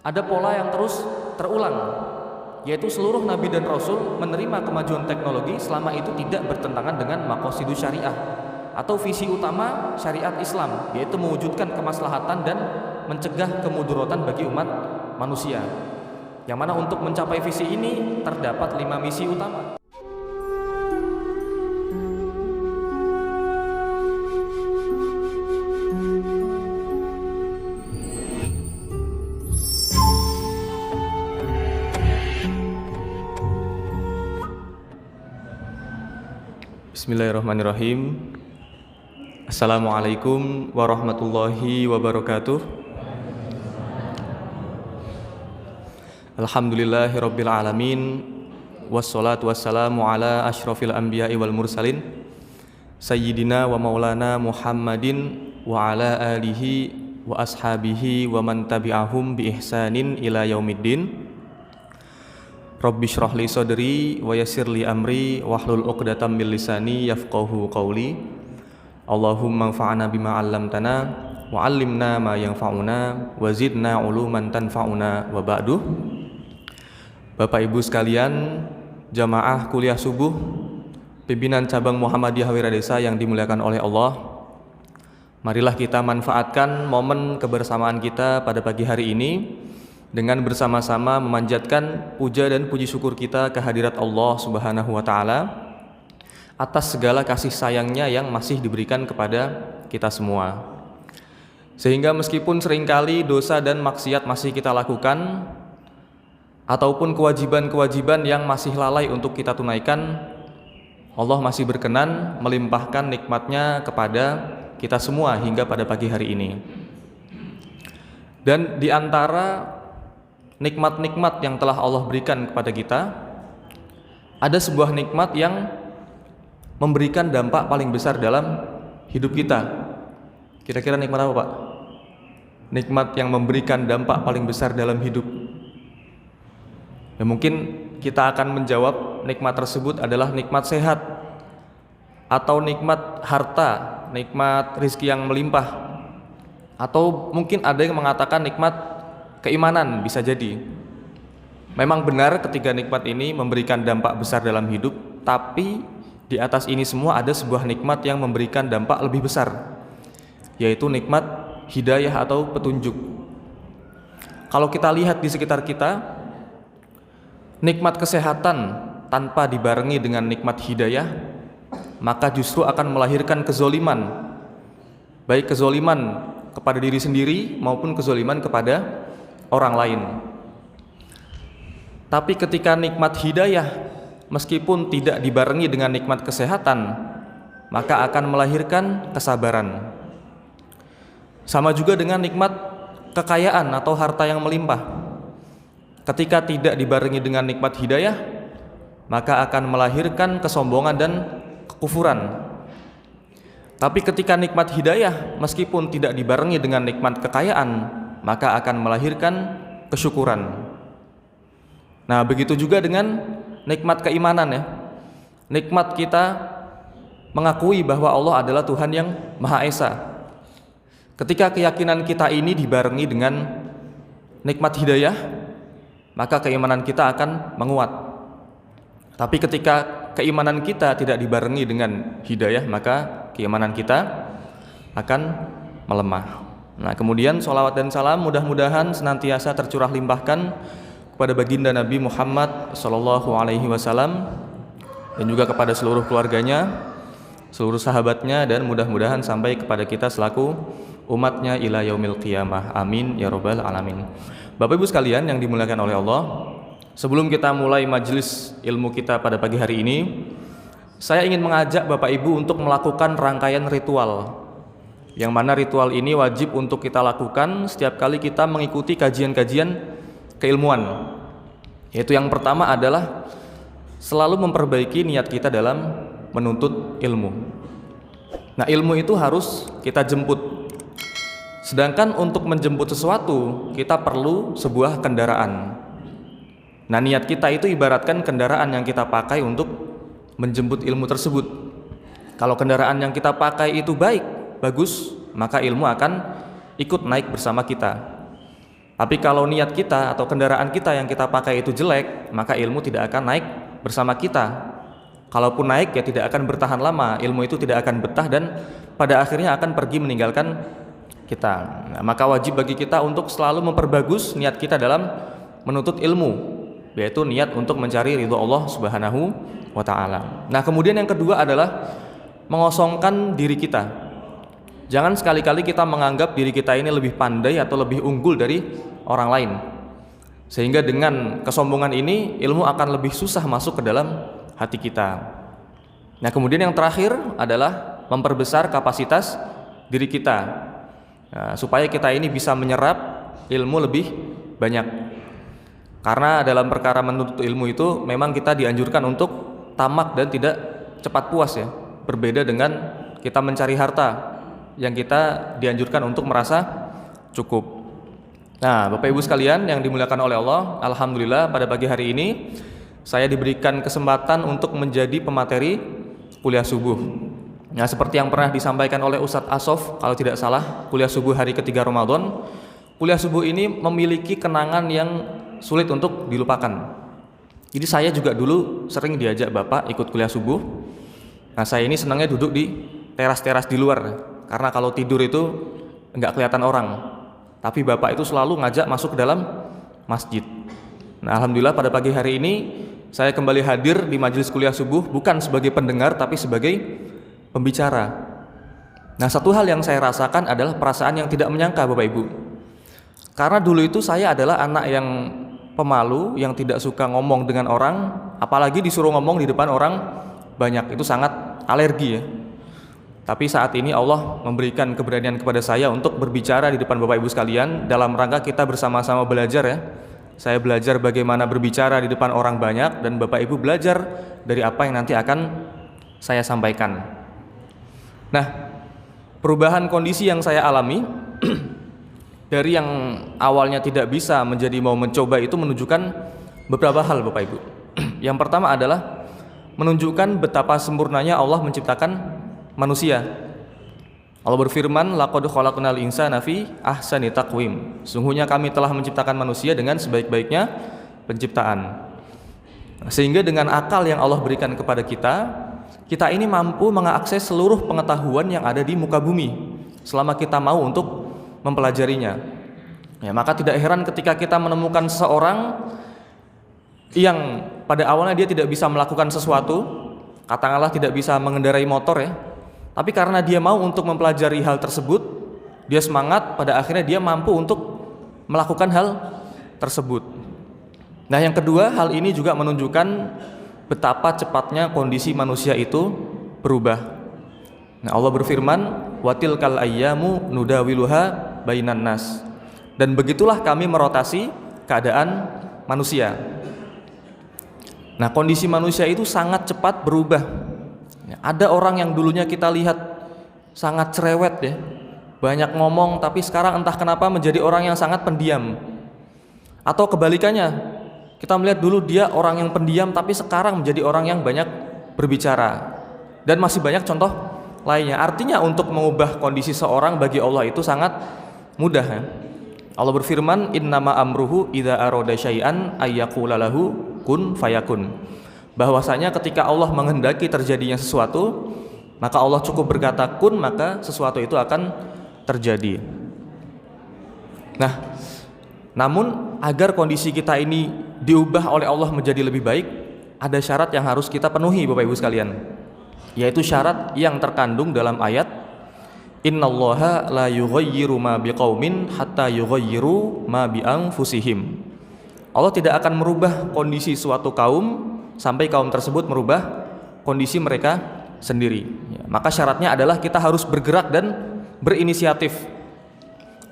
ada pola yang terus terulang, yaitu seluruh nabi dan rasul menerima kemajuan teknologi selama itu tidak bertentangan dengan maqasidus syariah atau visi utama syariat Islam, yaitu mewujudkan kemaslahatan dan mencegah kemudaratan bagi umat manusia. Yang mana untuk mencapai visi ini terdapat 5 misi utama. Bismillahirrahmanirrahim. Assalamualaikum warahmatullahi wabarakatuh. Alhamdulillahirabbil alamin, wassalatu wassalamu ala asyrafil anbiya'i wal mursalin sayyidina wa maulana Muhammadin wa ala alihi wa ashabihi wa man tabi'ahum bi ihsanin ila yaumiddin. Rabbi shrah li sadri wa yassir li amri wahlul 'uqdatam min lisani yafqahu qawli. Allahumma anfa'na bima 'allamtana wa 'allimna ma yanfa'una wa zidna 'uluman tanfa'una wa ba'du. Bapak Ibu sekalian, jamaah kuliah subuh pimpinan cabang Muhammadiyah Wiradesa yang dimuliakan oleh Allah, marilah kita manfaatkan momen kebersamaan kita pada pagi hari ini dengan bersama-sama memanjatkan puja dan puji syukur kita kehadirat Allah Subhanahu wa taala atas segala kasih sayangnya yang masih diberikan kepada kita semua. Sehingga meskipun seringkali dosa dan maksiat masih kita lakukan ataupun kewajiban-kewajiban yang masih lalai untuk kita tunaikan, Allah masih berkenan melimpahkan nikmat-Nya kepada kita semua hingga pada pagi hari ini. Dan di antara nikmat-nikmat yang telah Allah berikan kepada kita, ada sebuah nikmat yang memberikan dampak paling besar dalam hidup kita. Kira-kira nikmat apa, Pak? Nikmat yang memberikan dampak paling besar dalam hidup. Ya, mungkin kita akan menjawab nikmat tersebut adalah nikmat sehat, atau nikmat harta, nikmat rizki yang melimpah, atau mungkin ada yang mengatakan nikmat keimanan. Bisa jadi memang benar ketiga nikmat ini memberikan dampak besar dalam hidup, tapi di atas ini semua ada sebuah nikmat yang memberikan dampak lebih besar, yaitu nikmat hidayah atau petunjuk. Kalau kita lihat di sekitar kita, nikmat kesehatan tanpa dibarengi dengan nikmat hidayah, maka justru akan melahirkan kezoliman, baik kezoliman kepada diri sendiri maupun kezoliman kepada orang lain. Tapi ketika nikmat hidayah meskipun tidak dibarengi dengan nikmat kesehatan, maka akan melahirkan kesabaran. Sama juga dengan nikmat kekayaan atau harta yang melimpah. Ketika tidak dibarengi dengan nikmat hidayah, maka akan melahirkan kesombongan dan kekufuran. Tapi ketika nikmat hidayah meskipun tidak dibarengi dengan nikmat kekayaan, maka akan melahirkan kesyukuran. Nah, begitu juga dengan nikmat keimanan, ya. Nikmat kita mengakui bahwa Allah adalah Tuhan yang Maha Esa. Ketika keyakinan kita ini dibarengi dengan nikmat hidayah, maka keimanan kita akan menguat. Tapi ketika keimanan kita tidak dibarengi dengan hidayah, maka keimanan kita akan melemah. Nah, kemudian sholawat dan salam mudah-mudahan senantiasa tercurah limpahkan kepada baginda Nabi Muhammad Sallallahu Alaihi Wasallam dan juga kepada seluruh keluarganya, seluruh sahabatnya, dan mudah-mudahan sampai kepada kita selaku umatnya ila yaumil qiyamah. Amin ya robbal alamin. Bapak Ibu sekalian yang dimuliakan oleh Allah, sebelum kita mulai majelis ilmu kita pada pagi hari ini, saya ingin mengajak Bapak Ibu untuk melakukan rangkaian ritual, yang mana ritual ini wajib untuk kita lakukan setiap kali kita mengikuti kajian-kajian keilmuan. Yaitu yang pertama adalah selalu memperbaiki niat kita dalam menuntut ilmu. Nah, ilmu itu harus kita jemput. Sedangkan untuk menjemput sesuatu, kita perlu sebuah kendaraan. Nah, niat kita itu ibaratkan kendaraan yang kita pakai untuk menjemput ilmu tersebut. Kalau kendaraan yang kita pakai itu baik, bagus, maka ilmu akan ikut naik bersama kita. Tapi kalau niat kita atau kendaraan kita yang kita pakai itu jelek, maka ilmu tidak akan naik bersama kita. Kalaupun naik ya tidak akan bertahan lama, ilmu itu tidak akan betah dan pada akhirnya akan pergi meninggalkan kita. Nah, maka wajib bagi kita untuk selalu memperbagus niat kita dalam menuntut ilmu, yaitu niat untuk mencari ridho Allah Subhanahu wa ta'ala. Nah, kemudian yang kedua adalah mengosongkan diri kita. Jangan sekali-kali kita menganggap diri kita ini lebih pandai atau lebih unggul dari orang lain, sehingga dengan kesombongan ini ilmu akan lebih susah masuk ke dalam hati kita. Nah, kemudian yang terakhir adalah memperbesar kapasitas diri kita, nah, supaya kita ini bisa menyerap ilmu lebih banyak. Karena dalam perkara menuntut ilmu itu memang kita dianjurkan untuk tamak dan tidak cepat puas ya. Berbeda dengan kita mencari harta yang kita dianjurkan untuk merasa cukup. Nah, Bapak Ibu sekalian yang dimuliakan oleh Allah, alhamdulillah pada pagi hari ini saya diberikan kesempatan untuk menjadi pemateri kuliah subuh. Nah, seperti yang pernah disampaikan oleh Ustadz Asof, kalau tidak salah, kuliah subuh hari ketiga Ramadan. Kuliah subuh ini memiliki kenangan yang sulit untuk dilupakan. Jadi saya juga dulu sering diajak Bapak ikut kuliah subuh. Nah, saya ini senangnya duduk di teras-teras di luar, karena kalau tidur itu enggak kelihatan orang. Tapi Bapak itu selalu ngajak masuk ke dalam masjid. Nah, alhamdulillah pada pagi hari ini saya kembali hadir di majelis kuliah subuh bukan sebagai pendengar tapi sebagai pembicara. Nah, satu hal yang saya rasakan adalah perasaan yang tidak menyangka, Bapak Ibu. Karena dulu itu saya adalah anak yang pemalu, yang tidak suka ngomong dengan orang, apalagi disuruh ngomong di depan orang banyak, itu sangat alergi ya. Tapi saat ini Allah memberikan keberanian kepada saya untuk berbicara di depan Bapak Ibu sekalian dalam rangka kita bersama-sama belajar ya. Saya belajar bagaimana berbicara di depan orang banyak dan Bapak Ibu belajar dari apa yang nanti akan saya sampaikan. Nah, perubahan kondisi yang saya alami dari yang awalnya tidak bisa menjadi mau mencoba itu menunjukkan beberapa hal, Bapak Ibu. Yang pertama adalah menunjukkan betapa sempurnanya Allah menciptakan manusia. Allah berfirman, laqad khalaqnal insana fi ahsani taqwim. Sungguhnya kami telah menciptakan manusia dengan sebaik-baiknya penciptaan. Sehingga dengan akal yang Allah berikan kepada kita, kita ini mampu mengakses seluruh pengetahuan yang ada di muka bumi selama kita mau untuk mempelajarinya. Ya, maka tidak heran ketika kita menemukan seseorang yang pada awalnya dia tidak bisa melakukan sesuatu, katakanlah tidak bisa mengendarai motor ya. Tapi karena dia mau untuk mempelajari hal tersebut, dia semangat, pada akhirnya dia mampu untuk melakukan hal tersebut. Nah, yang kedua, hal ini juga menunjukkan betapa cepatnya kondisi manusia itu berubah. Nah, Allah berfirman, "Watilkal ayyamu nudawiluha bainan nas." Dan begitulah kami merotasi keadaan manusia. Nah, kondisi manusia itu sangat cepat berubah. Ada orang yang dulunya kita lihat sangat cerewet ya, banyak ngomong, tapi sekarang entah kenapa menjadi orang yang sangat pendiam. Atau kebalikannya, kita melihat dulu dia orang yang pendiam tapi sekarang menjadi orang yang banyak berbicara. Dan masih banyak contoh lainnya. Artinya untuk mengubah kondisi seorang bagi Allah itu sangat mudah ya. Allah berfirman, innama amruhu idza arada syai'an ayyaqula lahu kun fayakun. Bahwasanya ketika Allah menghendaki terjadinya sesuatu, maka Allah cukup berkata kun, maka sesuatu itu akan terjadi. Nah, namun agar kondisi kita ini diubah oleh Allah menjadi lebih baik, ada syarat yang harus kita penuhi, Bapak Ibu sekalian, yaitu syarat yang terkandung dalam ayat innallaha la yughayyiru ma biqaumin hatta yughayyiru ma bi anfusihim. Allah tidak akan merubah kondisi suatu kaum sampai kaum tersebut merubah kondisi mereka sendiri. Ya, maka syaratnya adalah kita harus bergerak dan berinisiatif.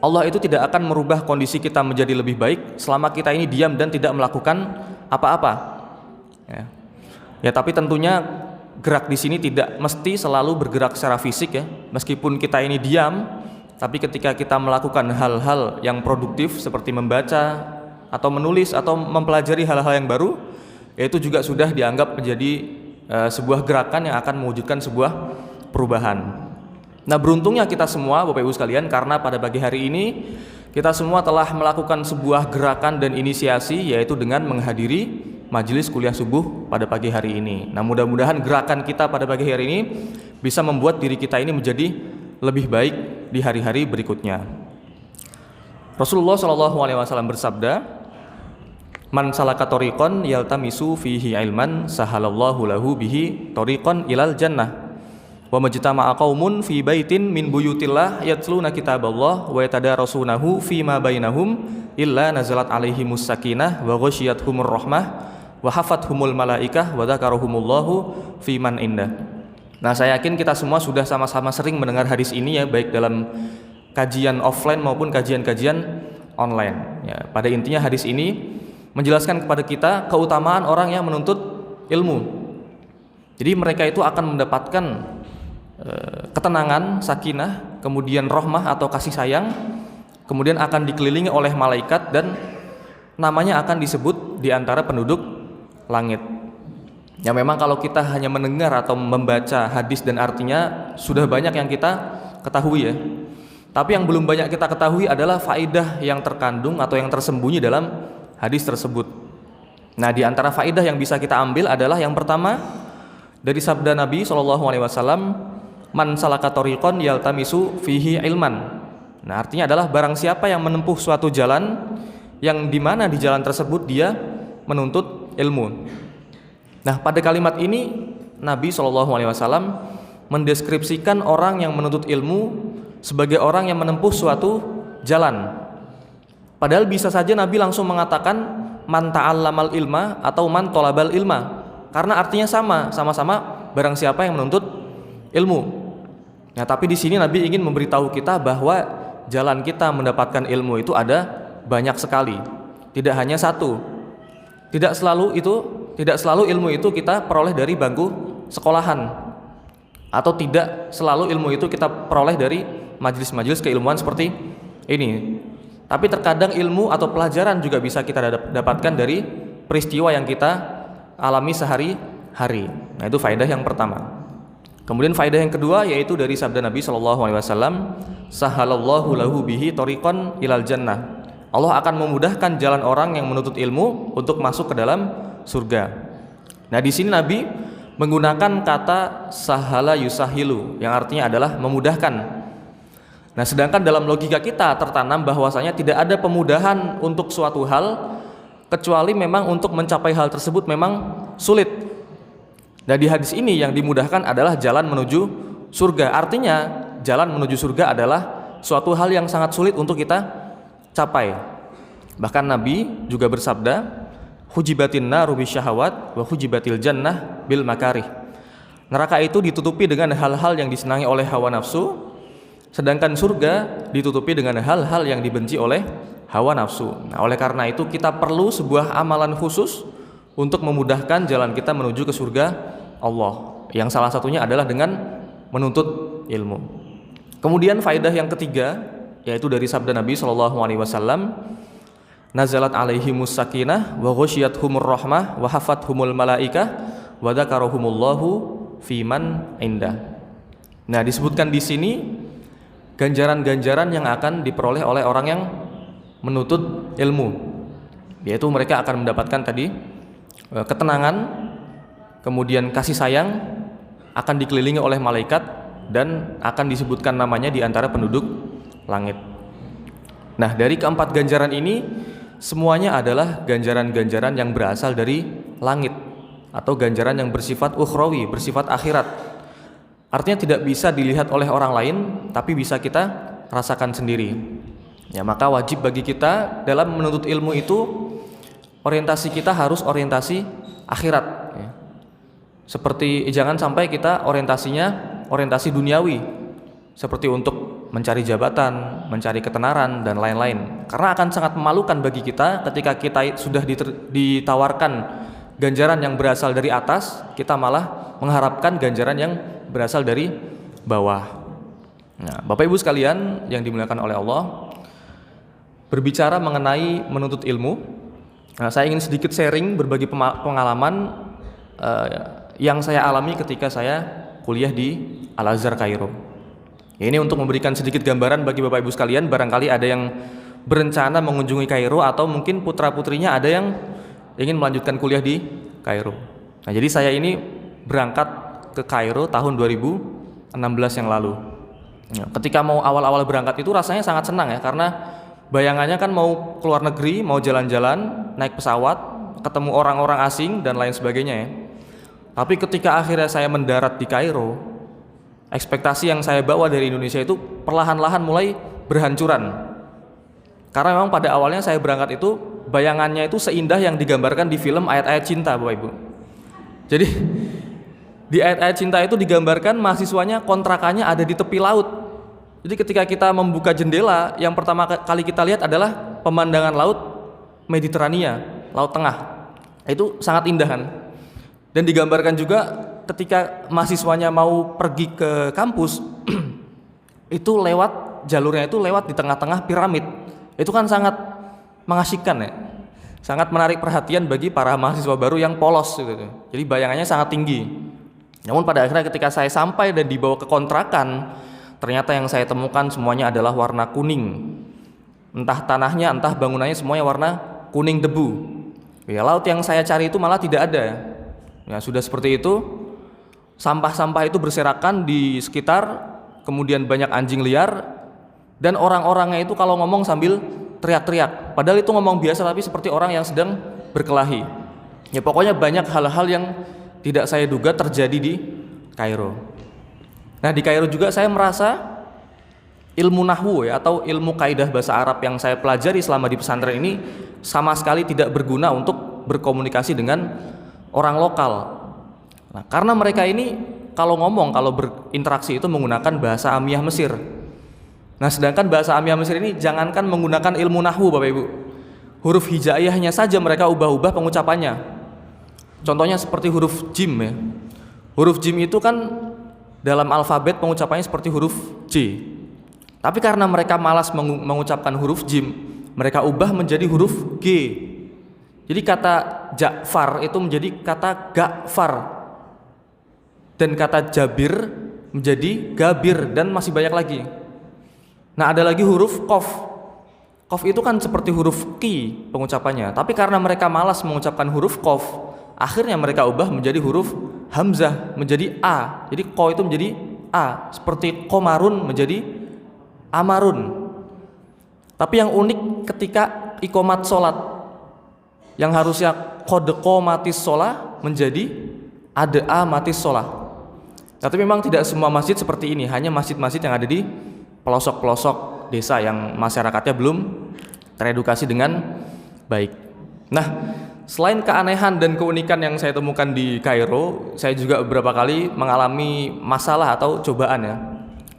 Allah itu tidak akan merubah kondisi kita menjadi lebih baik selama kita ini diam dan tidak melakukan apa-apa. Ya, tapi tentunya gerak di sini tidak mesti selalu bergerak secara fisik ya. Meskipun kita ini diam, tapi ketika kita melakukan hal-hal yang produktif seperti membaca atau menulis atau mempelajari hal-hal yang baru, itu juga sudah dianggap menjadi sebuah gerakan yang akan mewujudkan sebuah perubahan. Nah, beruntungnya kita semua Bapak Ibu sekalian, karena pada pagi hari ini kita semua telah melakukan sebuah gerakan dan inisiasi, yaitu dengan menghadiri majelis kuliah subuh pada pagi hari ini. Nah, mudah-mudahan gerakan kita pada pagi hari ini bisa membuat diri kita ini menjadi lebih baik di hari-hari berikutnya. Rasulullah SAW bersabda, "Man salaka tariqan yaltamisu fihi ilman sahalallahu lahu bihi tariqan ilal jannah. Wa majtama'a qaumun fi baitin min buyutillah yatluna kitaballah wa yatadarasunahu fima bainahum illa nazalat alaihimus sakinah wa ghasyiyatuhumur rahmah wa hafathumul malaikah wa dzakarahumullahu fi man indah." Nah, saya yakin kita semua sudah sama-sama sering mendengar hadis ini ya, baik dalam kajian offline maupun kajian-kajian online. Ya, pada intinya hadis ini menjelaskan kepada kita keutamaan orang yang menuntut ilmu. Jadi mereka itu akan mendapatkan ketenangan, sakinah, kemudian rahmah atau kasih sayang, kemudian akan dikelilingi oleh malaikat dan namanya akan disebut di antara penduduk langit. Ya, memang kalau kita hanya mendengar atau membaca hadis dan artinya sudah banyak yang kita ketahui ya. Tapi yang belum banyak kita ketahui adalah faedah yang terkandung atau yang tersembunyi dalam hadis tersebut. Nah, di antara faedah yang bisa kita ambil adalah yang pertama dari sabda Nabi SAW, "Man salaka tariqan yaltamisu fihi ilman." Nah, artinya adalah barang siapa yang menempuh suatu jalan yang dimana di jalan tersebut dia menuntut ilmu. Nah, pada kalimat ini Nabi SAW mendeskripsikan orang yang menuntut ilmu sebagai orang yang menempuh suatu jalan. Padahal bisa saja Nabi langsung mengatakan man ta'allamal ilma atau man tolabal ilma, karena artinya sama-sama barang siapa yang menuntut ilmu. Nah, tapi di sini Nabi ingin memberitahu kita bahwa jalan kita mendapatkan ilmu itu ada banyak sekali, tidak hanya satu. Tidak selalu ilmu itu kita peroleh dari bangku sekolahan, atau tidak selalu ilmu itu kita peroleh dari majelis-majelis keilmuan seperti ini. Tapi terkadang ilmu atau pelajaran juga bisa kita dapatkan dari peristiwa yang kita alami sehari-hari. Nah, itu faedah yang pertama. Kemudian faedah yang kedua yaitu dari sabda Nabi SAW, "Sahalallahu lahu bihi tariqan ilal jannah." Allah akan memudahkan jalan orang yang menuntut ilmu untuk masuk ke dalam surga. Nah, di sini Nabi menggunakan kata sahala yusahilu yang artinya adalah memudahkan. Nah, sedangkan dalam logika kita tertanam bahwasanya tidak ada pemudahan untuk suatu hal kecuali memang untuk mencapai hal tersebut memang sulit. Nah, di hadis ini yang dimudahkan adalah jalan menuju surga. Artinya jalan menuju surga adalah suatu hal yang sangat sulit untuk kita capai. Bahkan Nabi juga bersabda, "Hujibatin naru bisyahawat wa hujibatil jannah bil makarih." Neraka itu ditutupi dengan hal-hal yang disenangi oleh hawa nafsu, sedangkan surga ditutupi dengan hal-hal yang dibenci oleh hawa nafsu. Nah, oleh karena itu kita perlu sebuah amalan khusus untuk memudahkan jalan kita menuju ke surga Allah, yang salah satunya adalah dengan menuntut ilmu. Kemudian faedah yang ketiga yaitu dari sabda Nabi SAW, "Nazalat alaihimus sakinah wa ghasyiyatuhumur rahmah wa hafathumul malaikah wa dzakarahumullahu fiman indah." Nah, disebutkan di sini ganjaran-ganjaran yang akan diperoleh oleh orang yang menuntut ilmu, yaitu mereka akan mendapatkan tadi ketenangan, kemudian kasih sayang, akan dikelilingi oleh malaikat, dan akan disebutkan namanya di antara penduduk langit. Nah, dari keempat ganjaran ini semuanya adalah ganjaran-ganjaran yang berasal dari langit atau ganjaran yang bersifat ukhrawi, bersifat akhirat. Artinya tidak bisa dilihat oleh orang lain, tapi bisa kita rasakan sendiri. Ya, maka wajib bagi kita dalam menuntut ilmu itu orientasi kita harus orientasi akhirat ya. Seperti jangan sampai kita orientasinya orientasi duniawi, seperti untuk mencari jabatan, mencari ketenaran dan lain-lain. Karena akan sangat memalukan bagi kita ketika kita sudah ditawarkan ganjaran yang berasal dari atas, kita malah mengharapkan ganjaran yang berasal dari bawah. Nah, Bapak Ibu sekalian yang dimuliakan oleh Allah, berbicara mengenai menuntut ilmu, nah, saya ingin sedikit sharing berbagi pengalaman yang saya alami ketika saya kuliah di Al-Azhar Kairo. Ya, ini untuk memberikan sedikit gambaran bagi Bapak Ibu sekalian, barangkali ada yang berencana mengunjungi Kairo atau mungkin putra-putrinya ada yang ingin melanjutkan kuliah di Kairo. Nah, jadi saya ini berangkat ke Kairo tahun 2016 yang lalu. Ya, ketika mau awal-awal berangkat itu rasanya sangat senang ya, karena bayangannya kan mau keluar negeri, mau jalan-jalan, naik pesawat, ketemu orang-orang asing dan lain sebagainya ya. Tapi ketika akhirnya saya mendarat di Kairo, ekspektasi yang saya bawa dari Indonesia itu perlahan-lahan mulai berhancuran. Karena memang pada awalnya saya berangkat itu bayangannya itu seindah yang digambarkan di film Ayat-Ayat Cinta, Bapak Ibu. Jadi di Ayat-Ayat Cinta itu digambarkan mahasiswanya kontrakannya ada di tepi laut. Jadi ketika kita membuka jendela, yang pertama kali kita lihat adalah pemandangan laut Mediterania, Laut Tengah. Itu sangat indah kan. Dan digambarkan juga ketika mahasiswanya mau pergi ke kampus itu lewat jalurnya itu lewat di tengah-tengah piramid. Itu kan sangat mengasyikkan ya. Sangat menarik perhatian bagi para mahasiswa baru yang polos gitu. Jadi bayangannya sangat tinggi. Namun pada akhirnya ketika saya sampai dan dibawa ke kontrakan, ternyata yang saya temukan semuanya adalah warna kuning. Entah tanahnya, entah bangunannya semuanya warna kuning debu. Ya, laut yang saya cari itu malah tidak ada. Ya, sudah seperti itu, sampah-sampah itu berserakan di sekitar, kemudian banyak anjing liar, dan orang-orangnya itu kalau ngomong sambil teriak-teriak. Padahal itu ngomong biasa tapi seperti orang yang sedang berkelahi. Ya, pokoknya banyak hal-hal yang tidak saya duga terjadi di Kairo. Nah, di Kairo juga saya merasa ilmu nahwu ya, atau ilmu kaidah bahasa Arab yang saya pelajari selama di pesantren ini sama sekali tidak berguna untuk berkomunikasi dengan orang lokal. Nah, karena mereka ini kalau ngomong, kalau berinteraksi itu menggunakan bahasa Amiyah Mesir. Nah, sedangkan bahasa Amiyah Mesir ini jangankan menggunakan ilmu nahwu Bapak Ibu, huruf hijaiyahnya saja mereka ubah-ubah pengucapannya. Contohnya seperti huruf jim ya. Huruf jim itu kan dalam alfabet pengucapannya seperti huruf J. Tapi karena mereka malas mengucapkan huruf jim, mereka ubah menjadi huruf G. Jadi kata Ja'far itu menjadi kata Ga'far, dan kata Jabir menjadi Gabir, dan masih banyak lagi. Nah, ada lagi huruf Qaf. Qaf itu kan seperti huruf Qi pengucapannya, tapi karena mereka malas mengucapkan huruf Qaf, akhirnya mereka ubah menjadi huruf Hamzah, menjadi A. Jadi Ko itu menjadi A, seperti Komarun menjadi Amarun. Tapi yang unik ketika ikomat sholat, yang harusnya kodeko matis sholah menjadi ada matis sholah. Tapi memang tidak semua masjid seperti ini, hanya masjid-masjid yang ada di pelosok-pelosok desa yang masyarakatnya belum teredukasi dengan baik. Nah, selain keanehan dan keunikan yang saya temukan di Kairo, saya juga beberapa kali mengalami masalah atau cobaan ya.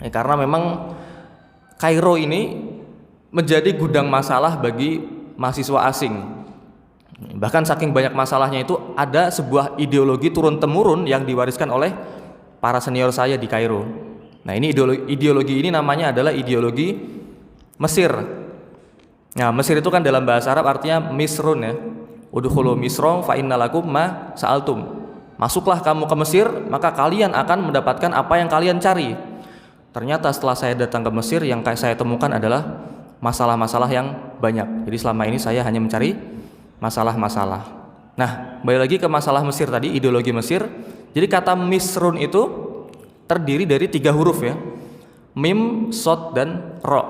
Karena memang Kairo ini menjadi gudang masalah bagi mahasiswa asing. Bahkan saking banyak masalahnya itu ada sebuah ideologi turun-temurun yang diwariskan oleh para senior saya di Kairo. Nah, ini ideologi ini namanya adalah ideologi Mesir. Nah, Mesir itu kan dalam bahasa Arab artinya Misrun ya. Udkhulu Misra fa innalakum ma sa'altum. Masuklah kamu ke Mesir, maka kalian akan mendapatkan apa yang kalian cari. Ternyata setelah saya datang ke Mesir, yang saya temukan adalah masalah-masalah yang banyak. Jadi selama ini saya hanya mencari masalah-masalah. Nah, kembali lagi ke masalah Mesir tadi, ideologi Mesir. Jadi kata Misrun itu terdiri dari 3 huruf ya, Mim, Sod, dan Ro.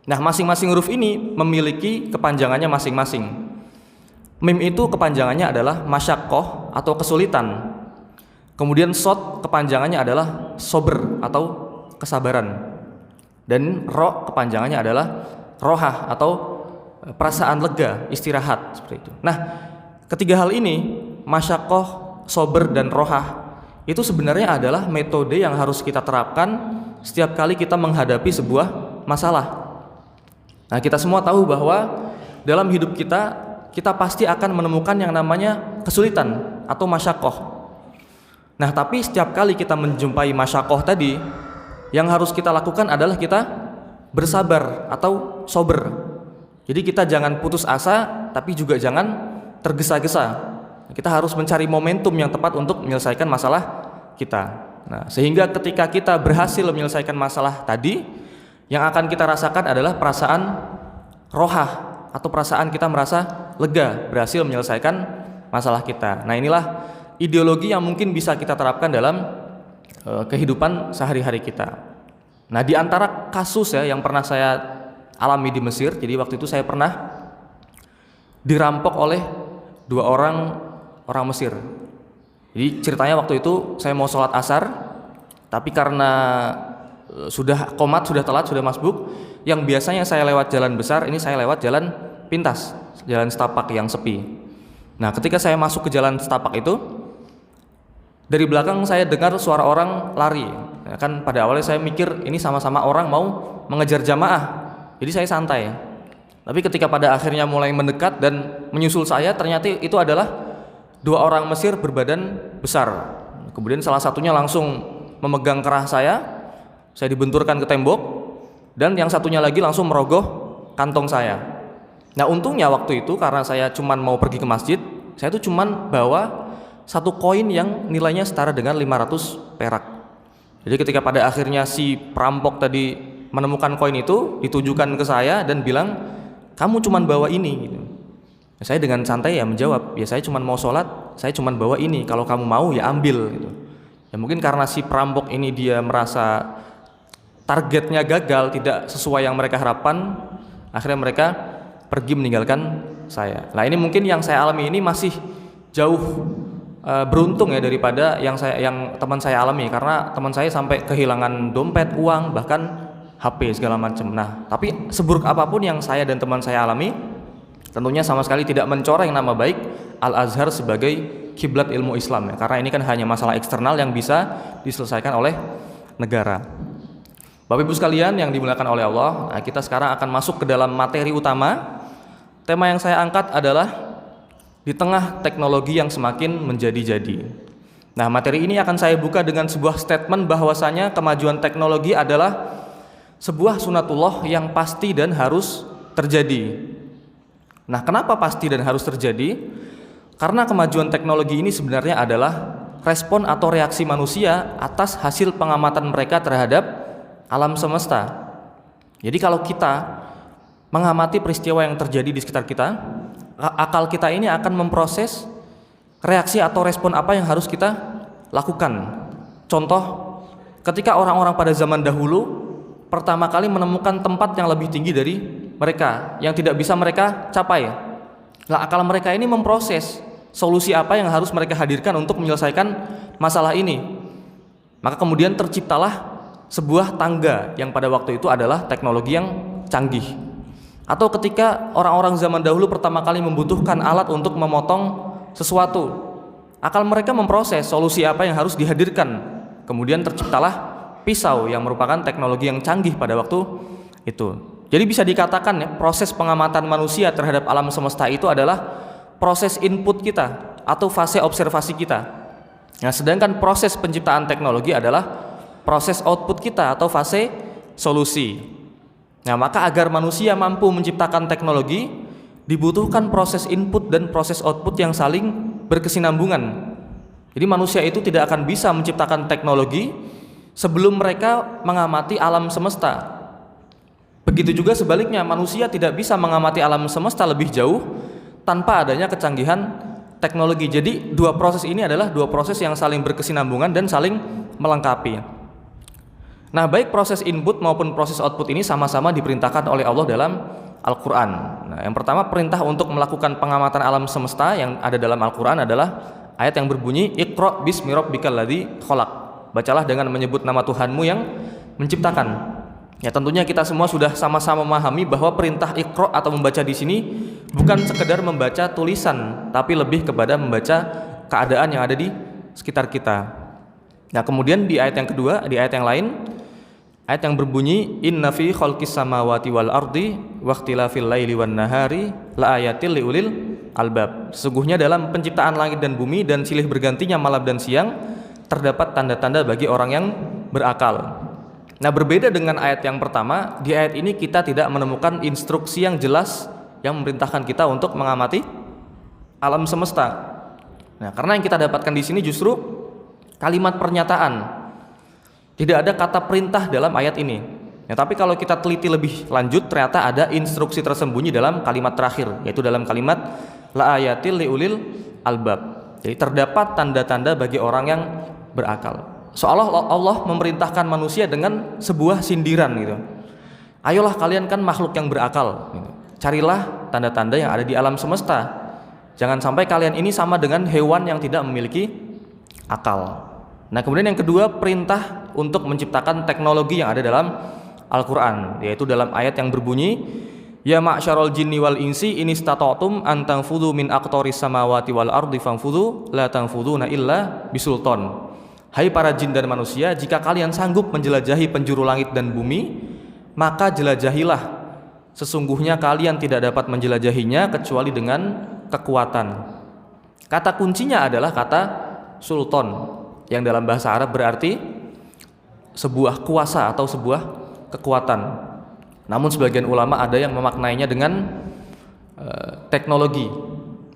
Nah, masing-masing huruf ini memiliki kepanjangannya masing-masing. Mim itu kepanjangannya adalah masyakoh atau kesulitan. Kemudian Sod kepanjangannya adalah sober atau kesabaran. Dan Ro kepanjangannya adalah rohah atau perasaan lega, istirahat, seperti itu. Nah, ketiga hal ini, masyakoh, sober, dan rohah, itu sebenarnya adalah metode yang harus kita terapkan setiap kali kita menghadapi sebuah masalah. Nah, kita semua tahu bahwa dalam hidup kita pasti akan menemukan yang namanya kesulitan atau masyakoh. Nah, tapi setiap kali kita menjumpai masyakoh tadi, yang harus kita lakukan adalah kita bersabar atau sober. Jadi kita jangan putus asa, tapi juga jangan tergesa-gesa. Kita harus mencari momentum yang tepat untuk menyelesaikan masalah kita. Nah, sehingga ketika kita berhasil menyelesaikan masalah tadi, yang akan kita rasakan adalah perasaan rohah atau perasaan kita merasa lega berhasil menyelesaikan masalah kita. Nah, inilah ideologi yang mungkin bisa kita terapkan dalam kehidupan sehari-hari kita. Nah, di antara kasus ya yang pernah saya alami di Mesir, jadi waktu itu saya pernah dirampok oleh 2 orang Mesir. Jadi ceritanya waktu itu saya mau sholat asar, tapi karena sudah qomat, sudah telat, sudah masbuk, yang biasanya saya lewat jalan besar, ini saya lewat jalan pintas, jalan setapak yang sepi. Nah, ketika saya masuk ke jalan setapak itu, dari belakang saya dengar suara orang lari. Ya, kan pada awalnya saya mikir ini sama-sama orang mau mengejar jamaah, jadi saya santai. Tapi ketika pada akhirnya mulai mendekat dan menyusul saya, ternyata itu adalah 2 orang Mesir berbadan besar. Kemudian salah satunya langsung memegang kerah saya dibenturkan ke tembok, dan yang satunya lagi langsung merogoh kantong saya. Nah, untungnya waktu itu karena saya cuman mau pergi ke masjid, saya tuh cuman bawa 1 koin yang nilainya setara dengan 500 perak. Jadi ketika pada akhirnya si perampok tadi menemukan koin itu, ditujukan ke saya dan bilang, "Kamu cuman bawa ini," gitu. Saya dengan santai ya menjawab, "Ya saya cuma mau sholat, saya cuma bawa ini, kalau kamu mau ya ambil," gitu. Ya mungkin karena si perampok ini dia merasa targetnya gagal, tidak sesuai yang mereka harapkan, akhirnya mereka pergi meninggalkan saya. Nah, ini mungkin yang saya alami ini masih jauh beruntung ya daripada yang teman saya alami, karena teman saya sampai kehilangan dompet, uang, bahkan HP segala macam. Nah, tapi seburuk apapun yang saya dan teman saya alami, tentunya sama sekali tidak mencoreng nama baik Al-Azhar sebagai kiblat ilmu Islam ya, karena ini kan hanya masalah eksternal yang bisa diselesaikan oleh negara. Bapak Ibu sekalian yang dimuliakan oleh Allah, nah kita sekarang akan masuk ke dalam materi utama. Tema yang saya angkat adalah di tengah teknologi yang semakin menjadi-jadi. Nah, materi ini akan saya buka dengan sebuah statement bahwasanya kemajuan teknologi adalah sebuah sunatullah yang pasti dan harus terjadi. Nah, kenapa pasti dan harus terjadi? Karena kemajuan teknologi ini sebenarnya adalah respon atau reaksi manusia atas hasil pengamatan mereka terhadap alam semesta. Jadi kalau kita mengamati peristiwa yang terjadi di sekitar kita, akal kita ini akan memproses reaksi atau respon apa yang harus kita lakukan. Contoh, ketika orang-orang pada zaman dahulu pertama kali menemukan tempat yang lebih tinggi dari mereka, yang tidak bisa mereka capai. Nah, akal mereka ini memproses solusi apa yang harus mereka hadirkan untuk menyelesaikan masalah ini. Maka kemudian terciptalah sebuah tangga yang pada waktu itu adalah teknologi yang canggih. Atau ketika orang-orang zaman dahulu pertama kali membutuhkan alat untuk memotong sesuatu, akal mereka memproses solusi apa yang harus dihadirkan. Kemudian terciptalah pisau yang merupakan teknologi yang canggih pada waktu itu. Jadi bisa dikatakan ya, proses pengamatan manusia terhadap alam semesta itu adalah proses input kita atau fase observasi kita. Nah, sedangkan proses penciptaan teknologi adalah proses output kita atau fase solusi. Nah, maka agar manusia mampu menciptakan teknologi, dibutuhkan proses input dan proses output yang saling berkesinambungan. Jadi manusia itu tidak akan bisa menciptakan teknologi sebelum mereka mengamati alam semesta. Begitu juga sebaliknya, manusia tidak bisa mengamati alam semesta lebih jauh tanpa adanya kecanggihan teknologi. Jadi dua proses ini adalah dua proses yang saling berkesinambungan dan saling melengkapi. Nah, baik proses input maupun proses output ini sama-sama diperintahkan oleh Allah dalam Al-Quran. Nah, yang pertama, perintah untuk melakukan pengamatan alam semesta yang ada dalam Al-Quran adalah ayat yang berbunyi Iqra bismi rabbikal ladzi khalaq. Bacalah dengan menyebut nama Tuhanmu yang menciptakan. Ya, tentunya kita semua sudah sama-sama memahami bahwa perintah Iqra atau membaca di sini bukan sekedar membaca tulisan, tapi lebih kepada membaca keadaan yang ada di sekitar kita. Nah, kemudian di ayat yang kedua, di ayat yang lain, ayat yang berbunyi Inna fi khalqis samawati wal ardi waqtilafil laili wan nahari la ayatil liulil albab. Sesungguhnya dalam penciptaan langit dan bumi dan silih bergantinya malam dan siang terdapat tanda-tanda bagi orang yang berakal. Nah, berbeda dengan ayat yang pertama, di ayat ini kita tidak menemukan instruksi yang jelas yang memerintahkan kita untuk mengamati alam semesta. Nah, karena yang kita dapatkan di sini justru kalimat pernyataan Tidak ada kata perintah dalam ayat ini. Ya, tapi kalau kita teliti lebih lanjut, ternyata ada instruksi tersembunyi dalam kalimat terakhir, yaitu dalam kalimat la ayatil liulil albab. Jadi terdapat tanda-tanda bagi orang yang berakal. Seolah Allah memerintahkan manusia dengan sebuah sindiran gitu. Ayolah kalian kan makhluk yang berakal gitu. Carilah tanda-tanda yang ada di alam semesta. Jangan sampai kalian ini sama dengan hewan yang tidak memiliki akal. Nah, kemudian yang kedua, perintah untuk menciptakan teknologi yang ada dalam Al-Quran, yaitu dalam ayat yang berbunyi ya ma'syarul jinni wal insi in istata'tum an tanfudhu min aqtaris samawati wal ardi fanfudhu la tanfudhuna illa bisultan. Hai para jin dan manusia, jika kalian sanggup menjelajahi penjuru langit dan bumi, maka jelajahilah. Sesungguhnya kalian tidak dapat menjelajahinya kecuali dengan kekuatan. Kata kuncinya adalah kata sultan, yang dalam bahasa Arab berarti sebuah kuasa atau sebuah kekuatan. Namun sebagian ulama ada yang memaknainya dengan teknologi.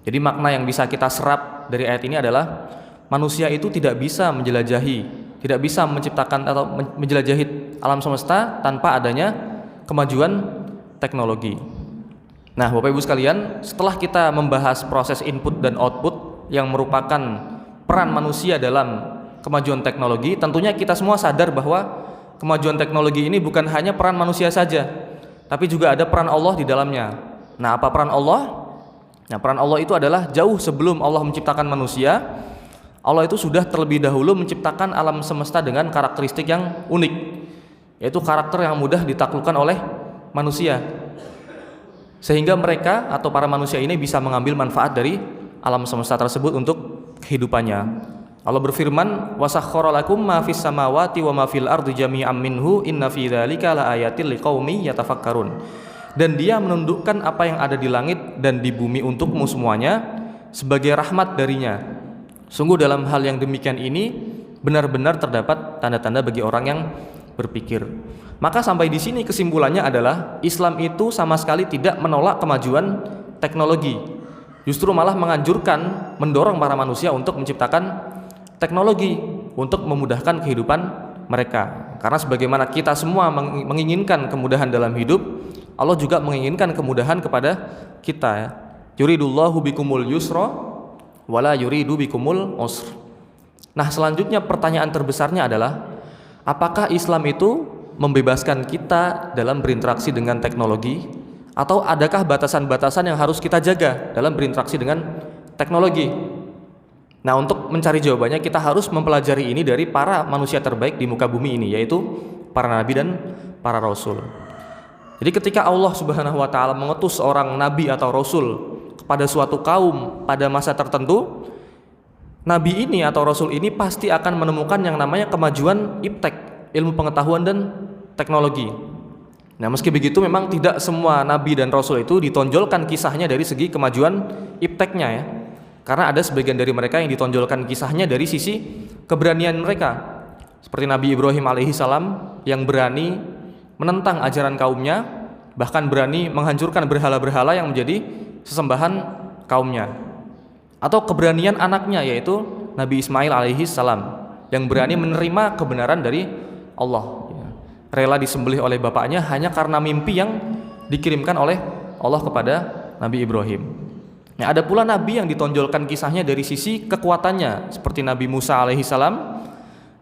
Jadi makna yang bisa kita serap dari ayat ini adalah manusia itu tidak bisa menjelajahi, tidak bisa menciptakan atau menjelajahi alam semesta tanpa adanya kemajuan teknologi. Nah, Bapak Ibu sekalian, setelah kita membahas proses input dan output yang merupakan peran manusia dalam kemajuan teknologi, tentunya kita semua sadar bahwa kemajuan teknologi ini bukan hanya peran manusia saja, tapi juga ada peran Allah di dalamnya. Nah, apa peran Allah? Nah, peran Allah itu adalah jauh sebelum Allah menciptakan manusia, Allah itu sudah terlebih dahulu menciptakan alam semesta dengan karakteristik yang unik, yaitu karakter yang mudah ditaklukkan oleh manusia, sehingga mereka atau para manusia ini bisa mengambil manfaat dari alam semesta tersebut untuk kehidupannya. Allah berfirman, wasakhkhara lakum ma fis samawati wa ma fil ardi jami'an minhu inna fi dzalika laayatil liqaumi yatafakkarun. Dan Dia menundukkan apa yang ada di langit dan di bumi untukmu semuanya sebagai rahmat darinya. Sungguh dalam hal yang demikian ini benar-benar terdapat tanda-tanda bagi orang yang berpikir. Maka sampai di sini kesimpulannya adalah Islam itu sama sekali tidak menolak kemajuan teknologi. Justru malah menganjurkan, mendorong para manusia untuk menciptakan teknologi untuk memudahkan kehidupan mereka. Karena sebagaimana kita semua menginginkan kemudahan dalam hidup, Allah juga menginginkan kemudahan kepada kita. Yuridullahu bikumul yusra wala yuridu bikumul usr. Nah, selanjutnya pertanyaan terbesarnya adalah apakah Islam itu membebaskan kita dalam berinteraksi dengan teknologi, atau adakah batasan-batasan yang harus kita jaga dalam berinteraksi dengan teknologi? Nah, untuk mencari jawabannya kita harus mempelajari ini dari para manusia terbaik di muka bumi ini, yaitu para nabi dan para rasul. Jadi ketika Allah Subhanahu wa taala mengutus seorang nabi atau rasul kepada suatu kaum pada masa tertentu, nabi ini atau rasul ini pasti akan menemukan yang namanya kemajuan iptek, ilmu pengetahuan dan teknologi. Nah, meski begitu memang tidak semua nabi dan rasul itu ditonjolkan kisahnya dari segi kemajuan ipteknya ya. Karena ada sebagian dari mereka yang ditonjolkan kisahnya dari sisi keberanian mereka, seperti Nabi Ibrahim alaihissalam yang berani menentang ajaran kaumnya, bahkan berani menghancurkan berhala-berhala yang menjadi sesembahan kaumnya. Atau keberanian anaknya, yaitu Nabi Ismail alaihissalam yang berani menerima kebenaran dari Allah, rela disembelih oleh bapaknya hanya karena mimpi yang dikirimkan oleh Allah kepada Nabi Ibrahim. Nah, ada pula nabi yang ditonjolkan kisahnya dari sisi kekuatannya, seperti Nabi Musa alaihissalam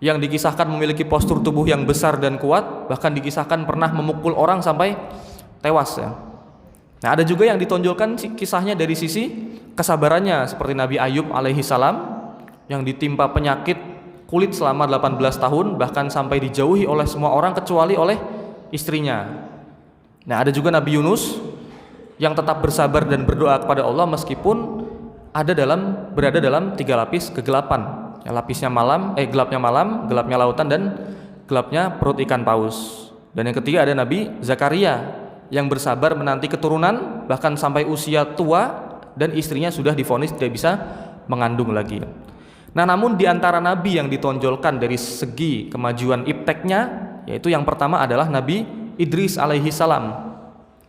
yang dikisahkan memiliki postur tubuh yang besar dan kuat, bahkan dikisahkan pernah memukul orang sampai tewas ya. Nah, ada juga yang ditonjolkan kisahnya dari sisi kesabarannya, seperti Nabi Ayub alaihissalam yang ditimpa penyakit kulit selama 18 tahun, bahkan sampai dijauhi oleh semua orang kecuali oleh istrinya. Nah, ada juga Nabi Yunus yang tetap bersabar dan berdoa kepada Allah meskipun berada dalam 3 lapis kegelapan. Lapisnya malam, gelapnya malam, gelapnya lautan, dan gelapnya perut ikan paus. Dan yang ketiga ada Nabi Zakaria yang bersabar menanti keturunan bahkan sampai usia tua dan istrinya sudah divonis tidak bisa mengandung lagi. Nah, namun di antara nabi yang ditonjolkan dari segi kemajuan ipteknya, yaitu yang pertama adalah Nabi Idris alaihi salam.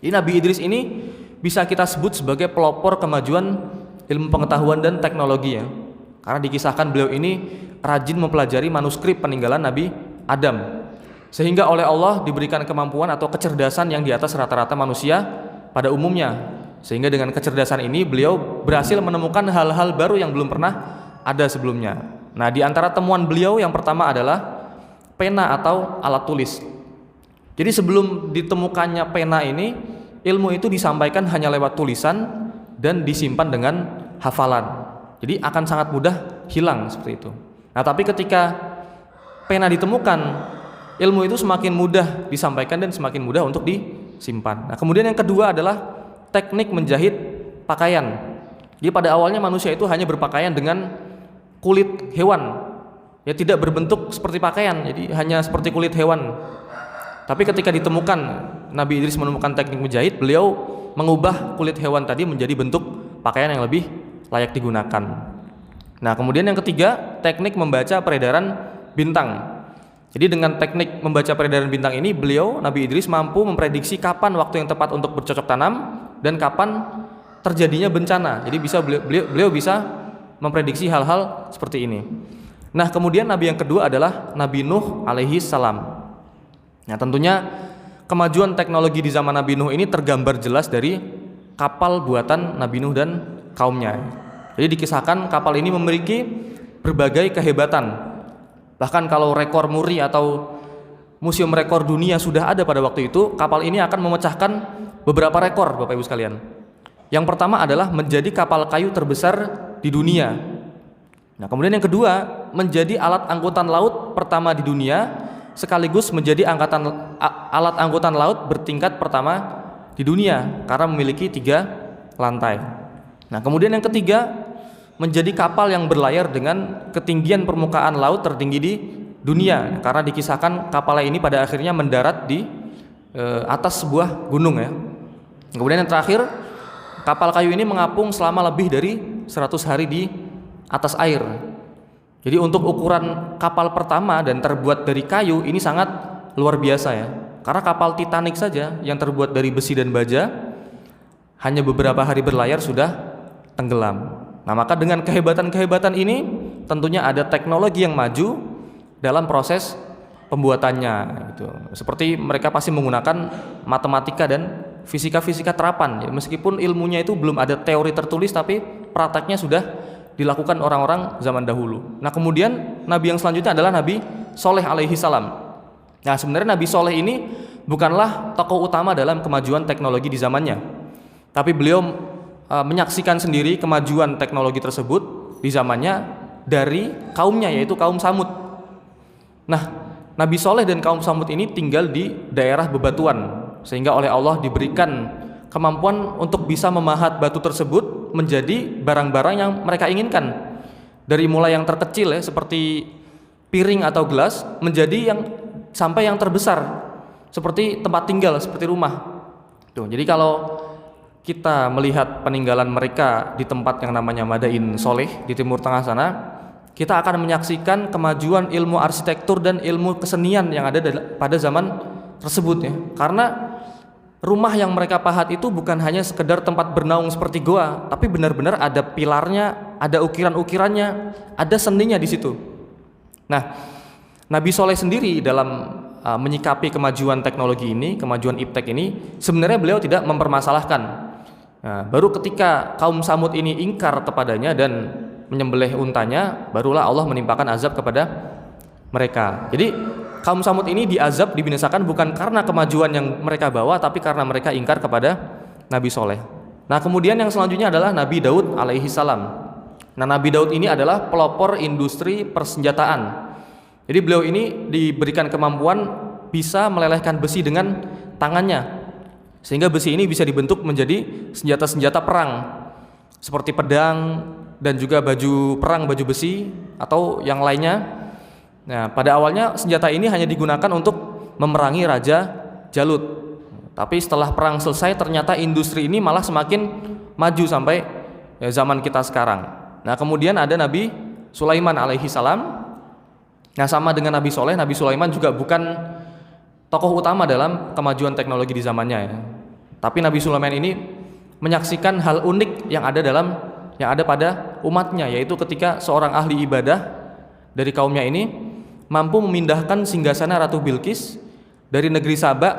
Nabi Idris ini bisa kita sebut sebagai pelopor kemajuan ilmu pengetahuan dan teknologi ya. Karena dikisahkan beliau ini rajin mempelajari manuskrip peninggalan Nabi Adam, sehingga oleh Allah diberikan kemampuan atau kecerdasan yang di atas rata-rata manusia pada umumnya. Sehingga dengan kecerdasan ini beliau berhasil menemukan hal-hal baru yang belum pernah ada sebelumnya. Nah, di antara temuan beliau yang pertama adalah pena atau alat tulis. Jadi sebelum ditemukannya pena ini, ilmu itu disampaikan hanya lewat tulisan dan disimpan dengan hafalan. Jadi akan sangat mudah hilang seperti itu. Nah, tapi ketika pena ditemukan, ilmu itu semakin mudah disampaikan dan semakin mudah untuk disimpan. Nah, kemudian yang kedua adalah teknik menjahit pakaian. Jadi pada awalnya manusia itu hanya berpakaian dengan kulit hewan, ya tidak berbentuk seperti pakaian, jadi hanya seperti kulit hewan. Tapi ketika ditemukan, Nabi Idris menemukan teknik menjahit, beliau mengubah kulit hewan tadi menjadi bentuk pakaian yang lebih layak digunakan. Nah, kemudian yang ketiga, teknik membaca peredaran bintang. Jadi dengan teknik membaca peredaran bintang ini, beliau, Nabi Idris, mampu memprediksi kapan waktu yang tepat untuk bercocok tanam dan kapan terjadinya bencana. Jadi beliau bisa memprediksi hal-hal seperti ini. Nah, kemudian Nabi yang kedua adalah Nabi Nuh alaihi salam. Nah, tentunya kemajuan teknologi di zaman Nabi Nuh ini tergambar jelas dari kapal buatan Nabi Nuh dan kaumnya. Jadi dikisahkan kapal ini memiliki berbagai kehebatan. Bahkan kalau rekor muri atau museum rekor dunia sudah ada pada waktu itu, kapal ini akan memecahkan beberapa rekor, Bapak Ibu sekalian. Yang pertama adalah menjadi kapal kayu terbesar di dunia. Nah, kemudian yang kedua, menjadi alat angkutan laut pertama di dunia, sekaligus menjadi alat angkutan laut bertingkat pertama di dunia karena memiliki 3 lantai. Nah, kemudian yang ketiga, menjadi kapal yang berlayar dengan ketinggian permukaan laut tertinggi di dunia, karena dikisahkan kapal ini pada akhirnya mendarat di atas sebuah gunung ya. Kemudian yang terakhir, kapal kayu ini mengapung selama lebih dari 100 hari di atas air. Jadi untuk ukuran kapal pertama dan terbuat dari kayu ini sangat luar biasa ya. Karena kapal Titanic saja yang terbuat dari besi dan baja hanya beberapa hari berlayar sudah tenggelam. Nah, maka dengan kehebatan-kehebatan ini tentunya ada teknologi yang maju dalam proses pembuatannya gitu. Seperti mereka pasti menggunakan matematika dan fisika-fisika terapan ya, meskipun ilmunya itu belum ada teori tertulis, tapi prakteknya sudah dilakukan orang-orang zaman dahulu. Nah, kemudian Nabi yang selanjutnya adalah Nabi Soleh alaihi salam. Nah, sebenarnya Nabi Soleh ini bukanlah tokoh utama dalam kemajuan teknologi di zamannya, tapi beliau menyaksikan sendiri kemajuan teknologi tersebut di zamannya dari kaumnya, yaitu kaum Samud. Nah, Nabi Soleh dan kaum Samud ini tinggal di daerah bebatuan, sehingga oleh Allah diberikan kemampuan untuk bisa memahat batu tersebut menjadi barang-barang yang mereka inginkan. Dari mulai yang terkecil ya, seperti piring atau gelas, menjadi sampai yang terbesar seperti tempat tinggal, seperti rumah. Tuh, jadi kalau kita melihat peninggalan mereka di tempat yang namanya Madain Soleh di Timur Tengah sana, kita akan menyaksikan kemajuan ilmu arsitektur dan ilmu kesenian yang ada pada zaman tersebut ya. Karena rumah yang mereka pahat itu bukan hanya sekedar tempat bernaung seperti goa, tapi benar-benar ada pilarnya, ada ukiran-ukirannya, ada seninya di situ. Nah, Nabi Soleh sendiri dalam menyikapi kemajuan teknologi ini, kemajuan iptek ini, sebenarnya beliau tidak mempermasalahkan. Nah, baru ketika kaum Samud ini ingkar kepadanya dan menyembelih untanya, barulah Allah menimpakan azab kepada mereka. Jadi kaum Samud ini diazab, dibinasakan bukan karena kemajuan yang mereka bawa, tapi karena mereka ingkar kepada Nabi Soleh. Nah, kemudian yang selanjutnya adalah Nabi Daud alaihi salam. Nah, Nabi Daud ini adalah pelopor industri persenjataan. Jadi beliau ini diberikan kemampuan bisa melelehkan besi dengan tangannya, sehingga besi ini bisa dibentuk menjadi senjata-senjata perang seperti pedang dan juga baju perang, baju besi atau yang lainnya. Nah, pada awalnya senjata ini hanya digunakan untuk memerangi Raja Jalut. Tapi setelah perang selesai, ternyata industri ini malah semakin maju sampai zaman kita sekarang. Nah, kemudian ada Nabi Sulaiman alaihi salam. Nah, sama dengan Nabi Soleh, Nabi Sulaiman juga bukan tokoh utama dalam kemajuan teknologi di zamannya ya. Tapi Nabi Sulaiman ini menyaksikan hal unik yang ada pada umatnya, yaitu ketika seorang ahli ibadah dari kaumnya ini mampu memindahkan singgasana Ratu Bilqis dari negeri Saba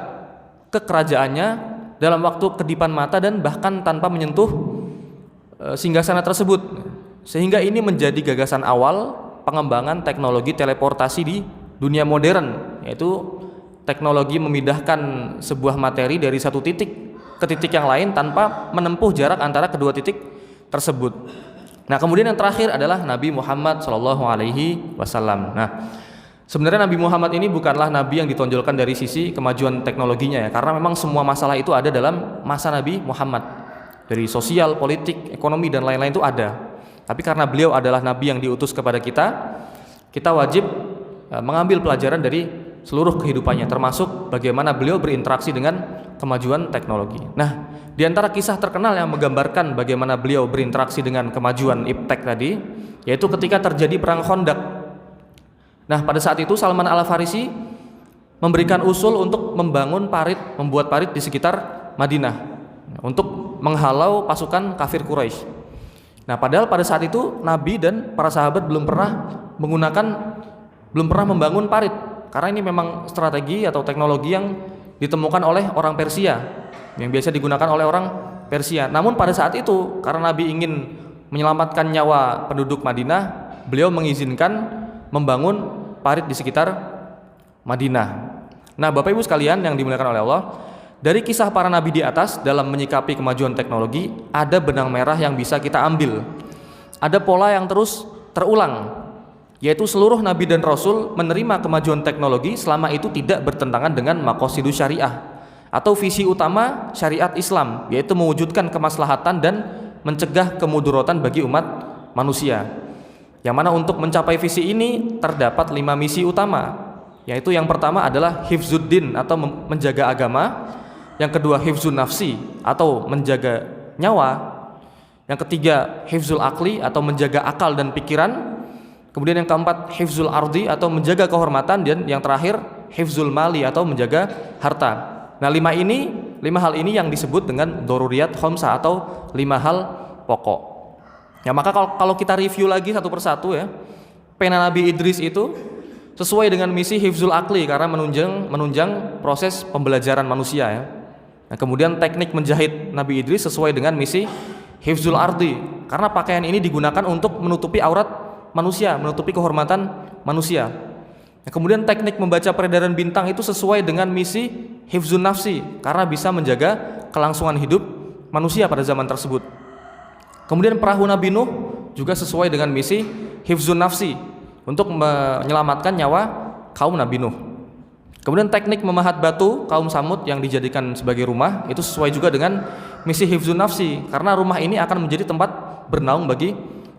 ke kerajaannya dalam waktu kedipan mata dan bahkan tanpa menyentuh singgasana tersebut. Sehingga ini menjadi gagasan awal pengembangan teknologi teleportasi di dunia modern, yaitu teknologi memindahkan sebuah materi dari satu titik ke titik yang lain tanpa menempuh jarak antara kedua titik tersebut. Nah, kemudian yang terakhir adalah Nabi Muhammad SAW. Nah, sebenarnya Nabi Muhammad ini bukanlah Nabi yang ditonjolkan dari sisi kemajuan teknologinya ya, karena memang semua masalah itu ada dalam masa Nabi Muhammad, dari sosial, politik, ekonomi dan lain-lain itu ada. Tapi karena beliau adalah Nabi yang diutus kepada kita wajib mengambil pelajaran dari seluruh kehidupannya, termasuk bagaimana beliau berinteraksi dengan kemajuan teknologi. Nah, di antara kisah terkenal yang menggambarkan bagaimana beliau berinteraksi dengan kemajuan iptek tadi, yaitu ketika terjadi perang Khandaq. Nah, pada saat itu Salman Al-Farisi memberikan usul untuk membuat parit di sekitar Madinah untuk menghalau pasukan kafir Quraisy. Nah, padahal pada saat itu Nabi dan para sahabat belum pernah membangun parit, karena ini memang strategi atau teknologi yang ditemukan oleh orang Persia, yang biasa digunakan oleh orang Persia. Namun pada saat itu karena Nabi ingin menyelamatkan nyawa penduduk Madinah, beliau mengizinkan membangun parit di sekitar Madinah. Nah, Bapak Ibu sekalian yang dimuliakan oleh Allah, dari kisah para nabi di atas dalam menyikapi kemajuan teknologi, ada benang merah yang bisa kita ambil. Ada pola yang terus terulang, yaitu seluruh nabi dan rasul menerima kemajuan teknologi selama itu tidak bertentangan dengan maqasidus syariah atau visi utama syariat Islam, yaitu mewujudkan kemaslahatan dan mencegah kemudaratan bagi umat manusia. Yang mana untuk mencapai visi ini terdapat 5 misi utama, yaitu yang pertama adalah hifzuddin atau menjaga agama, yang kedua hifzun nafsi atau menjaga nyawa, yang ketiga hifzul akli atau menjaga akal dan pikiran, kemudian yang keempat hifzul ardi atau menjaga kehormatan, dan yang terakhir hifzul mali atau menjaga harta. Nah, 5 hal ini yang disebut dengan doruriyat khamsah atau 5 hal pokok. Ya, maka kalau kita review lagi satu persatu ya, pena Nabi Idris itu sesuai dengan misi hifzul akli karena menunjang proses pembelajaran manusia ya. Nah, kemudian teknik menjahit Nabi Idris sesuai dengan misi hifzul ardi karena pakaian ini digunakan untuk menutupi aurat manusia, menutupi kehormatan manusia. Nah, kemudian teknik membaca peredaran bintang itu sesuai dengan misi hifzun nafsi karena bisa menjaga kelangsungan hidup manusia pada zaman tersebut. Kemudian perahu Nabi Nuh juga sesuai dengan misi hifzun nafsi untuk menyelamatkan nyawa kaum Nabi Nuh. Kemudian teknik memahat batu kaum Samud yang dijadikan sebagai rumah itu sesuai juga dengan misi hifzun nafsi karena rumah ini akan menjadi tempat bernaung bagi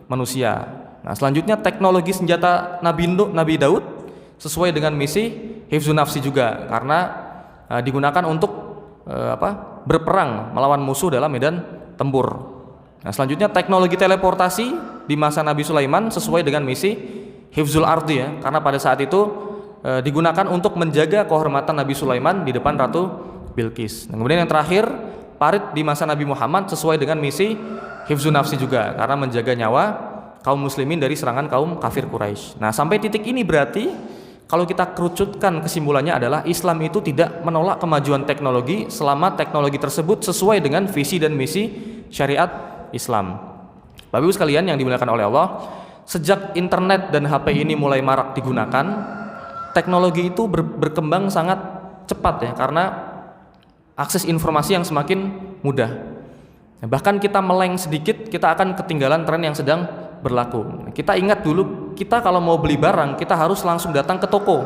manusia. Nah, selanjutnya teknologi senjata Nabi Daud sesuai dengan misi hifzun nafsi juga karena digunakan untuk berperang melawan musuh dalam medan tempur. Nah, selanjutnya teknologi teleportasi di masa Nabi Sulaiman sesuai dengan misi hifzul ardi ya karena pada saat itu digunakan untuk menjaga kehormatan Nabi Sulaiman di depan Ratu Bilqis. Nah, kemudian yang terakhir parit di masa Nabi Muhammad sesuai dengan misi hifzun nafsi juga karena menjaga nyawa kaum muslimin dari serangan kaum kafir Quraisy. Nah, sampai titik ini berarti kalau kita kerucutkan kesimpulannya adalah Islam itu tidak menolak kemajuan teknologi selama teknologi tersebut sesuai dengan visi dan misi syariat Islam. Bapak Ibu sekalian yang dimuliakan oleh Allah, sejak internet dan HP ini mulai marak digunakan, teknologi itu berkembang sangat cepat ya karena akses informasi yang semakin mudah. Bahkan kita meleng sedikit kita akan ketinggalan tren yang sedang berlaku. Kita ingat dulu kita kalau mau beli barang kita harus langsung datang ke toko,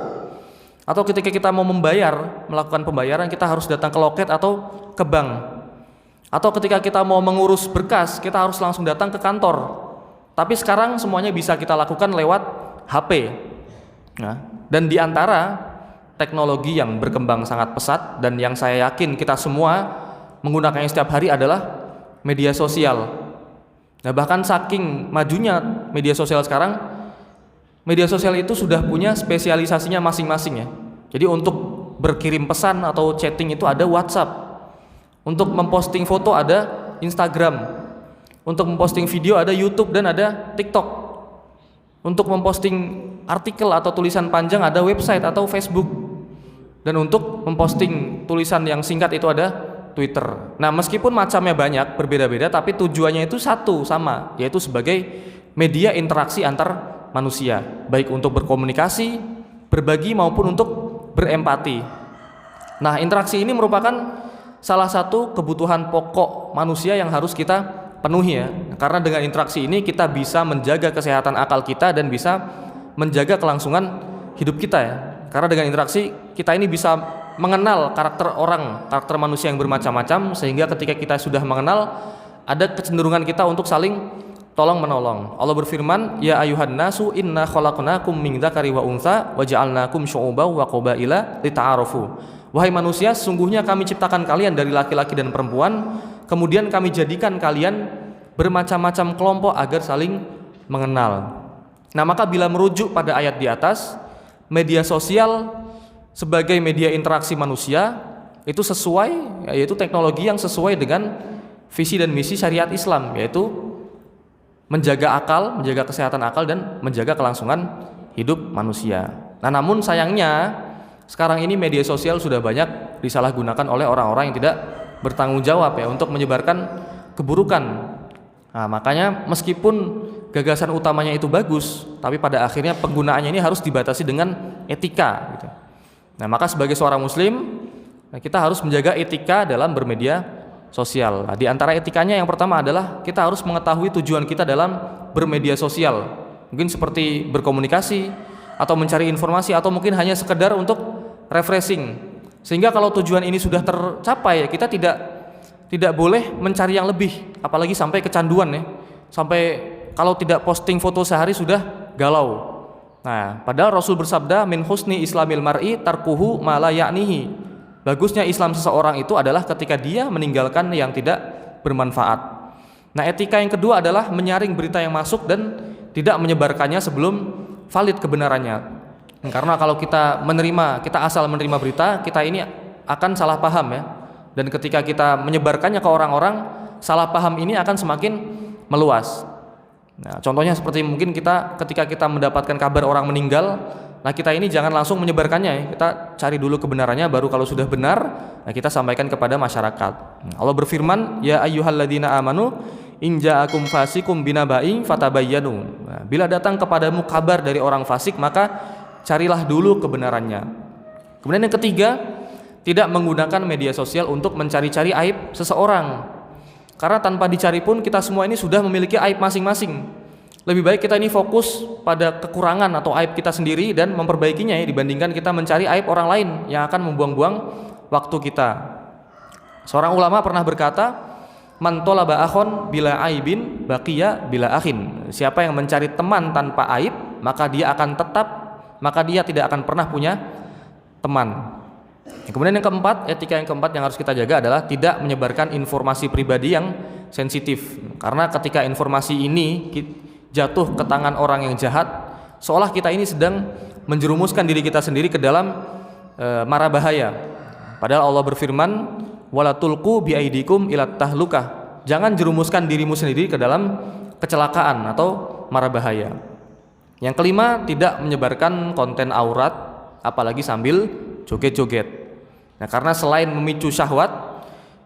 atau ketika kita mau melakukan pembayaran kita harus datang ke loket atau ke bank, atau ketika kita mau mengurus berkas kita harus langsung datang ke kantor. Tapi sekarang semuanya bisa kita lakukan lewat HP. Nah, dan di antara teknologi yang berkembang sangat pesat dan yang saya yakin kita semua menggunakannya setiap hari adalah media sosial. Nah, bahkan saking majunya media sosial sekarang, media sosial itu sudah punya spesialisasinya masing-masing ya. Jadi untuk berkirim pesan atau chatting itu ada WhatsApp, untuk memposting foto ada Instagram, untuk memposting video ada YouTube dan ada TikTok. Untuk memposting artikel atau tulisan panjang ada website atau Facebook. Dan untuk memposting tulisan yang singkat itu ada Twitter. Nah, meskipun macamnya banyak, berbeda-beda, tapi tujuannya itu satu, sama, yaitu sebagai media interaksi antar manusia, baik untuk berkomunikasi, berbagi maupun untuk berempati. Nah, interaksi ini merupakan salah satu kebutuhan pokok manusia yang harus kita penuhi ya. Karena dengan interaksi ini kita bisa menjaga kesehatan akal kita dan bisa menjaga kelangsungan hidup kita ya. Karena dengan interaksi kita ini bisa mengenal karakter orang, karakter manusia yang bermacam-macam, sehingga ketika kita sudah mengenal, ada kecenderungan kita untuk saling tolong menolong. Allah berfirman, ya ayuhan nasu inna khalaqnakum min dzakari wa untha wa ja'alnakum syu'uban wa qabaila lita'arafu. Wahai manusia, sesungguhnya kami ciptakan kalian dari laki-laki dan perempuan, kemudian kami jadikan kalian bermacam-macam kelompok agar saling mengenal. Nah, maka bila merujuk pada ayat di atas, media sosial sebagai media interaksi manusia itu sesuai, yaitu teknologi yang sesuai dengan visi dan misi syariat Islam, yaitu menjaga akal, menjaga kesehatan akal dan menjaga kelangsungan hidup manusia. Nah, namun sayangnya sekarang ini media sosial sudah banyak disalahgunakan oleh orang-orang yang tidak bertanggung jawab ya untuk menyebarkan keburukan. Nah, makanya meskipun gagasan utamanya itu bagus, tapi pada akhirnya penggunaannya ini harus dibatasi dengan etika gitu. Nah, maka sebagai seorang muslim kita harus menjaga etika dalam bermedia sosial. Nah, di antara etikanya yang pertama adalah kita harus mengetahui tujuan kita dalam bermedia sosial. Mungkin seperti berkomunikasi atau mencari informasi atau mungkin hanya sekedar untuk refreshing. Sehingga kalau tujuan ini sudah tercapai, kita tidak boleh mencari yang lebih, apalagi sampai kecanduan ya. Sampai kalau tidak posting foto sehari sudah galau. Nah, padahal Rasul bersabda min husni islamil mar'i tarkuhu ma la ya'nihi. Bagusnya Islam seseorang itu adalah ketika dia meninggalkan yang tidak bermanfaat. Nah, etika yang kedua adalah menyaring berita yang masuk dan tidak menyebarkannya sebelum valid kebenarannya. Karena kalau kita asal menerima berita, kita ini akan salah paham ya. Dan ketika kita menyebarkannya ke orang-orang, salah paham ini akan semakin meluas. Nah, contohnya seperti mungkin ketika kita mendapatkan kabar orang meninggal, nah kita ini jangan langsung menyebarkannya ya. Kita cari dulu kebenarannya, baru kalau sudah benar, nah kita sampaikan kepada masyarakat. Allah berfirman, ya ayyuhalladzina amanu in ja'akum fasikum binaba'in fatabayyanu. Nah, bila datang kepadamu kabar dari orang fasik, maka carilah dulu kebenarannya. Kemudian yang ketiga, tidak menggunakan media sosial untuk mencari-cari aib seseorang. Karena tanpa dicari pun kita semua ini sudah memiliki aib masing-masing. Lebih baik kita ini fokus pada kekurangan atau aib kita sendiri dan memperbaikinya ya, dibandingkan kita mencari aib orang lain yang akan membuang-buang waktu kita. Seorang ulama pernah berkata, man talaba akhon bila aibin baqiya bila akhin. Siapa yang mencari teman tanpa aib, maka dia tidak akan pernah punya teman. Kemudian yang keempat, etika yang keempat yang harus kita jaga adalah tidak menyebarkan informasi pribadi yang sensitif. Karena ketika informasi ini jatuh ke tangan orang yang jahat, seolah kita ini sedang menjerumuskan diri kita sendiri ke dalam mara bahaya. Padahal Allah berfirman, wala tulqu biaidikum ila tahlukah. Jangan jerumuskan dirimu sendiri ke dalam kecelakaan atau mara bahaya. Yang kelima, tidak menyebarkan konten aurat apalagi sambil joget-joget. Nah, karena selain memicu syahwat,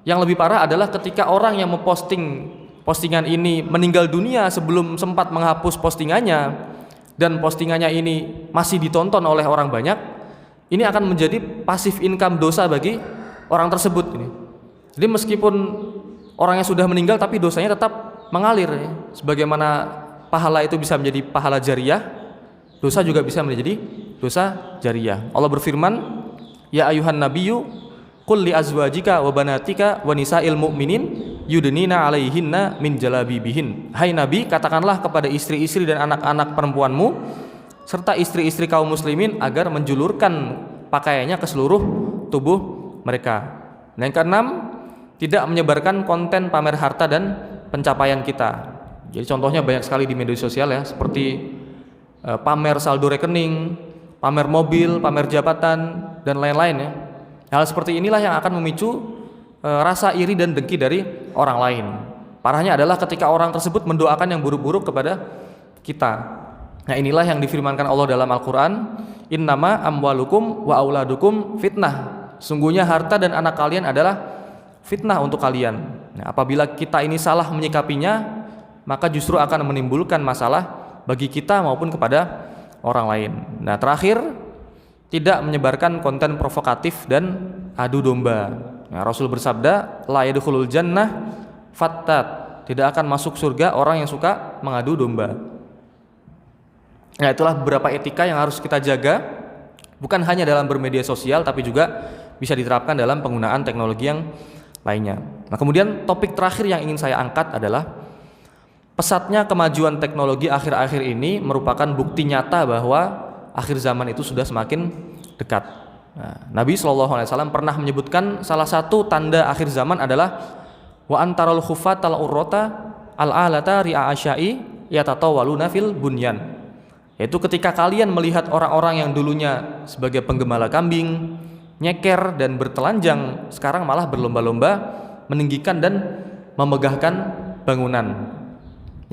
yang lebih parah adalah ketika orang yang memposting postingan ini meninggal dunia sebelum sempat menghapus postingannya, dan postingannya ini masih ditonton oleh orang banyak, ini akan menjadi pasif income dosa bagi orang tersebut ini. Jadi meskipun orangnya sudah meninggal tapi dosanya tetap mengalir ya. Sebagaimana pahala itu bisa menjadi pahala jariyah, dosa juga bisa menjadi dosa jariyah. Allah berfirman, ya ayuhan nabiyyu qul li azwajika wa banatika wa nisa'il mu'minin yudnina 'alaihinna min jalabibihin. Hai Nabi, katakanlah kepada istri-istri dan anak-anak perempuanmu serta istri-istri kaum muslimin agar menjulurkan pakaiannya ke seluruh tubuh mereka. Dan yang keenam, tidak menyebarkan konten pamer harta dan pencapaian kita. Jadi contohnya banyak sekali di media sosial ya, seperti pamer saldo rekening, pamer mobil, pamer jabatan, dan lain-lain ya. Hal seperti inilah yang akan memicu rasa iri dan dengki dari orang lain. Parahnya adalah ketika orang tersebut mendoakan yang buruk-buruk kepada kita. Nah, inilah yang difirmankan Allah dalam Al-Qur'an, innama amwalukum wa auladukum fitnah. Sungguhnya harta dan anak kalian adalah fitnah untuk kalian. Nah, apabila kita ini salah menyikapinya, maka justru akan menimbulkan masalah bagi kita maupun kepada orang lain. Nah, terakhir, tidak menyebarkan konten provokatif dan adu domba. Nah, Rasul bersabda, la yadkhulul jannah fattat. Tidak akan masuk surga orang yang suka mengadu domba. Nah, itulah beberapa etika yang harus kita jaga, bukan hanya dalam bermedia sosial, tapi juga bisa diterapkan dalam penggunaan teknologi yang lainnya. Nah, kemudian topik terakhir yang ingin saya angkat adalah pesatnya kemajuan teknologi akhir-akhir ini merupakan bukti nyata bahwa akhir zaman itu sudah semakin dekat. Nah, Nabi SAW pernah menyebutkan salah satu tanda akhir zaman adalah wa antarul khufatal urrota al-alata ri'a asyai yatatawaluna fil bunyan. Yaitu ketika kalian melihat orang-orang yang dulunya sebagai penggembala kambing, nyeker dan bertelanjang, sekarang malah berlomba-lomba meninggikan dan memegahkan bangunan.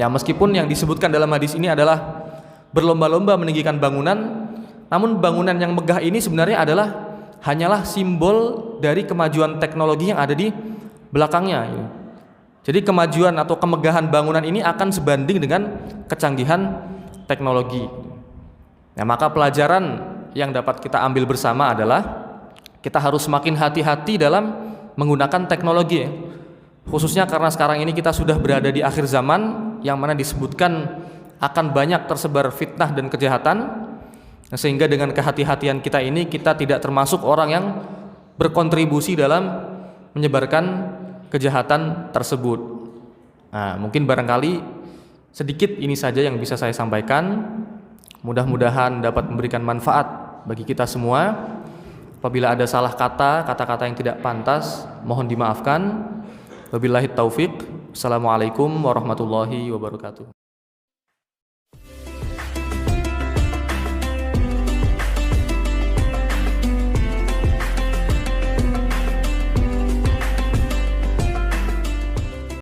Ya, meskipun yang disebutkan dalam hadis ini adalah berlomba-lomba meninggikan bangunan, namun bangunan yang megah ini sebenarnya hanyalah simbol dari kemajuan teknologi yang ada di belakangnya. Jadi kemajuan atau kemegahan bangunan ini akan sebanding dengan kecanggihan teknologi. Nah, maka pelajaran yang dapat kita ambil bersama adalah kita harus semakin hati-hati dalam menggunakan teknologi, khususnya karena sekarang ini kita sudah berada di akhir zaman yang mana disebutkan akan banyak tersebar fitnah dan kejahatan. Nah, sehingga dengan kehati-hatian kita ini, kita tidak termasuk orang yang berkontribusi dalam menyebarkan kejahatan tersebut. Nah, mungkin barangkali sedikit ini saja yang bisa saya sampaikan. Mudah-mudahan dapat memberikan manfaat bagi kita semua. Apabila ada salah kata-kata yang tidak pantas, mohon dimaafkan. Wabillahi taufik. Assalamualaikum warahmatullahi wabarakatuh.